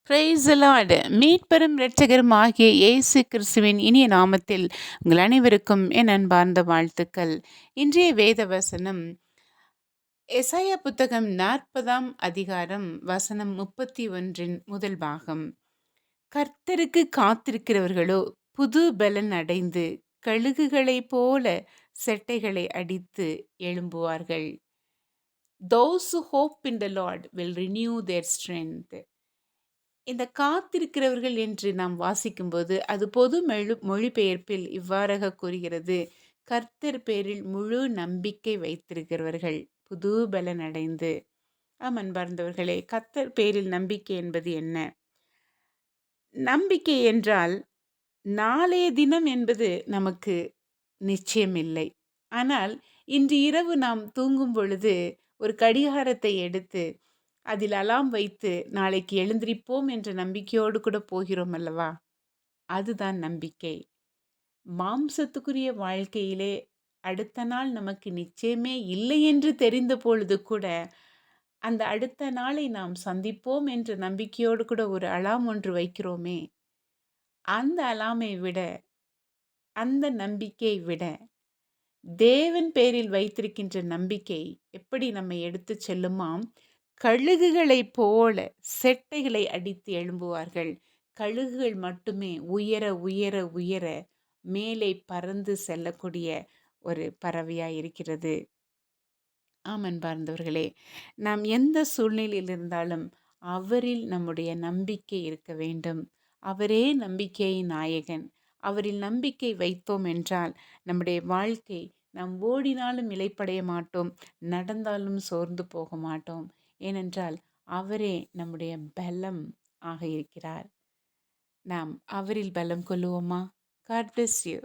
Praise the Lord. மீட்பெரும் இரட்சகரும் ஆகிய இயேசு கிறிஸ்துவின் இனிய நாமத்தில் உங்கள் அனைவருக்கும் என் அன்பார்ந்த வாழ்த்துக்கள். இன்றைய வேத வசனம் எசாயா புத்தகம் 40ஆம் அதிகாரம் வசனம் 31 முதல் பாகம். கர்த்தருக்கு காத்திருக்கிறவர்களோ புது பலன் அடைந்து கழுகுகளைப் போல செட்டைகளை அடித்து எழும்புவார்கள். Those who hope in the Lord will renew their strength. இந்த காத்திருக்கிறவர்கள் என்று நாம் வாசிக்கும்போது அது பொது மொழிபெயர்ப்பில் இவ்வாறாக கூறுகிறது: கர்த்தர் பேரில் முழு நம்பிக்கை வைத்திருக்கிறவர்கள் புது பலன் அடைந்து. அன்பார்ந்தவர்களே, கர்த்தர் பேரில் நம்பிக்கை என்பது என்ன? நம்பிக்கை என்றால் நாளைய தினம் என்பது நமக்கு நிச்சயமில்லை. ஆனால் இன்று இரவு நாம் தூங்கும் பொழுது ஒரு கடிகாரத்தை எடுத்து அதில் அலாம் வைத்து நாளைக்கு எழுந்திருப்போம் என்ற நம்பிக்கையோடு கூட போகிறோம் அல்லவா? அதுதான் நம்பிக்கை. மாம்சத்துக்குரிய வாழ்க்கையிலே அடுத்த நாள் நமக்கு நிச்சயமே இல்லை என்று தெரிந்த பொழுது கூட அந்த அடுத்த நாளை நாம் சந்திப்போம் என்ற நம்பிக்கையோடு கூட ஒரு அலாம் ஒன்று வைக்கிறோமே, அந்த அலாமை விட, அந்த நம்பிக்கையை விட தேவன் பேரில் வைத்திருக்கின்ற நம்பிக்கை எப்படி நம்மை எடுத்து செல்லுமாம்? கழுகுகளைப் போல செட்டைகளை அடித்து எழும்புவார்கள். கழுகுகள் மட்டுமே உயர உயர உயர மேலே பறந்து செல்லக்கூடிய ஒரு பறவையாய் இருக்கிறது. அன்பார்ந்தவர்களே, நாம் எந்த சூழ்நிலையில் இருந்தாலும் அவரில் நம்முடைய நம்பிக்கை இருக்க வேண்டும். அவரே நம்பிக்கையின் நாயகன். அவரில் நம்பிக்கை வைத்தோம் என்றால் நம்முடைய வாழ்க்கை, நாம் ஓடினாலும் இளைப்படைய மாட்டோம், நடந்தாலும் சோர்ந்து போக மாட்டோம். ஏனென்றால் அவரே நம்முடைய பலம் ஆக இருக்கிறார். நாம் அவரில் பலம் கொள்ளுவோமா? God bless you.